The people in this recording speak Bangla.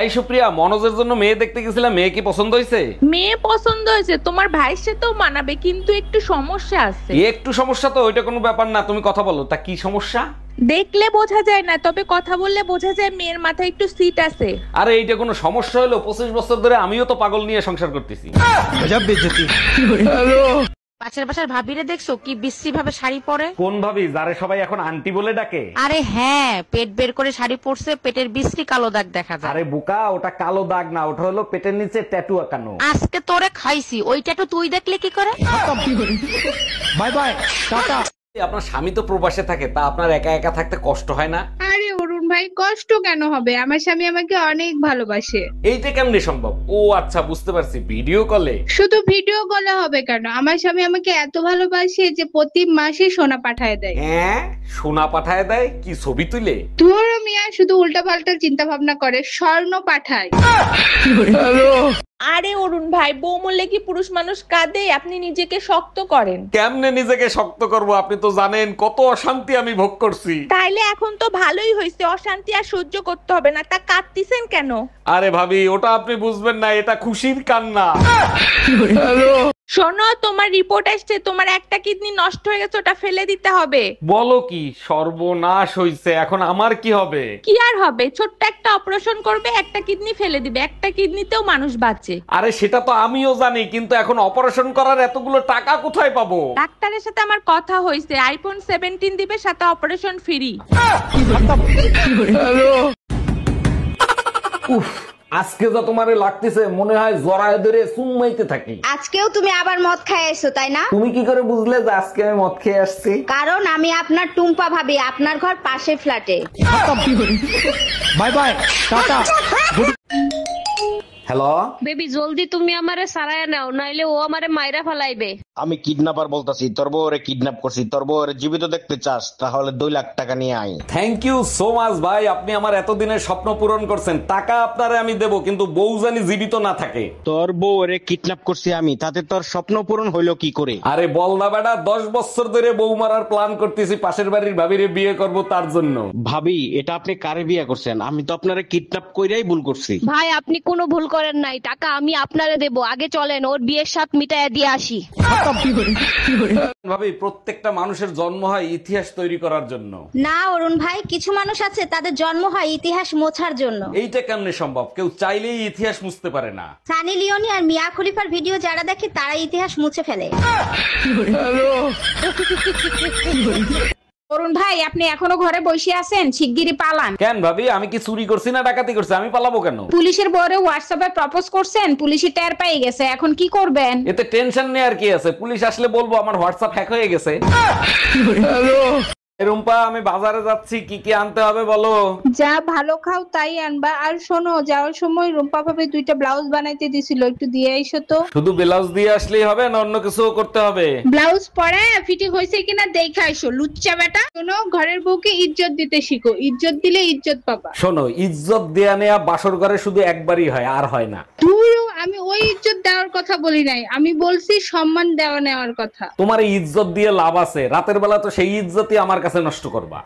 এই সুপ্রিয়া, মনোজের জন্য মেয়ে দেখতে গেছিলাম, মেয়ে কি পছন্দ হয়েছে? মেয়ে পছন্দ হয়েছে, তোমার ভাইয়ের সাথেও মানাবে, কিন্তু একটু সমস্যা আছে। একটু সমস্যা তো, ওইটা কোনো ব্যাপার না, তুমি কথা বলো। তা কি সমস্যা? দেখলে বোঝা যায় না, তবে কথা বললে বোঝা যায় মেয়ের মাথায় একটু সিট আছে। আরে এইটা কোনো সমস্যা হলো? 25 বছর ধরে আমিও তো পাগল নিয়ে সংসার করতেছি। পাশের বাসার ভাবিরে দেখছো কি বিশ্রী ভাবে শাড়ি পরে? কোন ভাবি, যারে সবাই এখন আন্টি বলে ডাকে? আরে হ্যাঁ, পেট বের করে শাড়ি পরছে, পেটের বিশ্রী কালো দাগ দেখা যায়। আরে বোকা, ওটা কালো দাগ না, ওটা হলো পেটের নিচে ট্যাটু আঁকানো। আজকে তোরে খাইছি, ওইটা তো তুই দেখলে কি করে? Bye bye, tata. আপনার স্বামী তো প্রবাসে থাকে, তা আপনার একা একা থাকতে কষ্ট হয় না? আরে অরুণ ভাই, কষ্ট কেন হবে? আমার স্বামী আমাকে অনেক ভালোবাসে। এইটা কেমনে সম্ভব? ও আচ্ছা, বুঝতে পারছি, ভিডিও কলে। শুধু ভিডিও কলে হবে কেন? আমার স্বামী আমাকে এত ভালোবাসে যে প্রতি মাসে সোনা পাঠায় দেয়। হ্যাঁ, সোনা পাঠায় দেয়? কি ছবি তুলে? তোর মিয়া শুধু উল্টাপাল্টা চিন্তা ভাবনা করে, স্বর্ণ পাঠায়। আরে অরুণ ভাই, বউ মরলে কি পুরুষ মানুষ কাঁদে? আপনি নিজেকে শক্ত করেন। কেমনে নিজেকে শক্ত করব? আপনি তো জানেন কত অশান্তি আমি ভোগ করছি। তাইলে এখন তো ভালোই হয়েছে, অশান্তি আর সহ্য করতে হবে না। তা কাঁদতেছেন কেন? আরে ভাবি, ওটা আপনি বুঝবেন না, এটা খুশির কান্না। শোনো, তোমার রিপোর্ট আসছে, তোমার একটা কিডনি নষ্ট হয়ে গেছে, ওটা ফেলে দিতে হবে। বলো কি? সর্বনাশ হইছে, এখন আমার কি হবে? কি আর হবে, ছোট্ট একটা অপারেশন করবে, একটা কিডনি ফেলে দিবে, একটা কিডনিতেও মানুষ বাঁচে। আরে সেটা তো আমিও জানি, কিন্তু এখন অপারেশন করার এতগুলো টাকা কোথায় পাবো? ডাক্তারের সাথে আমার কথা হয়েছে, আইফোন 17 দিবে, সাথে অপারেশন ফ্রি। উফ, আজকে যা তোমারে লাগতেছে মনে হয় জড়ায় ধরে চুম্মাইতে থাকি। আজকেও তুমি আবার মদ খায় এসো, তাই না? তুমি কি করে বুঝলে যে আজকে আমি মদ খেয়ে আসছি? কারণ আমি আপনার টুম্পা ভাবি, আপনার ঘর পাশে ফ্ল্যাটে। Bye bye, tata. Hello baby, জলদি তুমি আমারে সারায় নাও, নাইলে ও আমারে মাইরা ফেলাইবে। আমি কিডন্যাপার বলতাছি, তোর বউরে কিডন্যাপ করছি। তোর বউরে জীবিত দেখতে চাস? তাহলে 2 লাখ টাকা নিয়ে আয়। থ্যাংক ইউ সো মাচ ভাই, আপনি আমার এতদিনের স্বপ্ন পূরণ করছেন। টাকা আপনারে আমি দেব, কিন্তু বউ জানি জীবিত না থাকে। তোর বউরে কিডন্যাপ করছি আমি, তাতে তোর স্বপ্ন পূরণ হইলো কি করে? আরে বল না বেটা, 10 বছর ধরে বউ মারার প্ল্যান করতেছি, পাশের বাড়ির ভাবিরে বিয়ে করব তার জন্য। ভাবি, এটা আপনি কারে বিয়ে করছেন? আমি তো আপনারে কিডন্যাপ কইরাই ভুল করছি। ভাই, আপনি কোনো ভুল করেন নাই, টাকা আমি আপনারে দেব। আগে চলেন ওর বিয়ের সাথ মিটাইয়া দিয়ে আসি। ভাবি, প্রত্যেকটা মানুষের জন্ম হয় ইতিহাস তৈরি করার জন্য। না অরুণ ভাই, কিছু মানুষ আছে তাদের জন্ম হয় ইতিহাস মোছার জন্য। এইটা কেমনে সম্ভব? কেউ চাইলেই ইতিহাস মুছতে পারে না। সানি লিওনি আর মিয়া খলিফার ভিডিও যারা দেখে তারা ইতিহাস মুছে ফেলে। অরুণ ভাই, আপনি এখনো ঘরে বসে আছেন? শিগগিরই পালান। কেন ভাবি, আমি কি চুরি করছি না ডাকাতি করছি? আমি পালাবো কেন? পুলিশের বউরে হোয়াটসঅ্যাপে প্রপোজ করছেন, পুলিশে টের পেয়ে গেছে, এখন কি করবেন? এতে টেনশন নেই আর কি আছে, পুলিশ আসলে বলবো আমার হোয়াটসঅ্যাপ হ্যাক হয়ে গেছে। রুম্পা, আমি বাজারে যাচ্ছি, কি কি আনতে হবে বলো? যা ভালো খাও তাই আনবা। আর শোনো, যাওয়ার সময় রুম্পা ভাবে 2টা ব্লাউজ বানাইতে দিছিল, একটু দিয়ে আইসো তো। শুধু ব্লাউজ দিয়ে আসলেই হবে না অন্য কিছু করতে হবে? ব্লাউজ পরে ফিটিং হয়েছে কিনা দেখে আইসো, লুচ্চা বেটা। শোনো, ঘরের বউকে ইজ্জত দিতে শিখো, ইজ্জত দিলে ইজ্জত পাবা। শোনো, ইজ্জত দেয়া নেয়া বাসর ঘরে শুধু একবারই হয়, আর হয় না। আমি ওই ইজ্জত দেওয়ার কথা বলি নাই, আমি বলছি সম্মান দেওয়া নেওয়ার কথা। তোমার এই ইজ্জত দিয়ে লাভ আছে? রাতের বেলা তো সেই ইজ্জতই আমার কাছে নষ্ট করবা।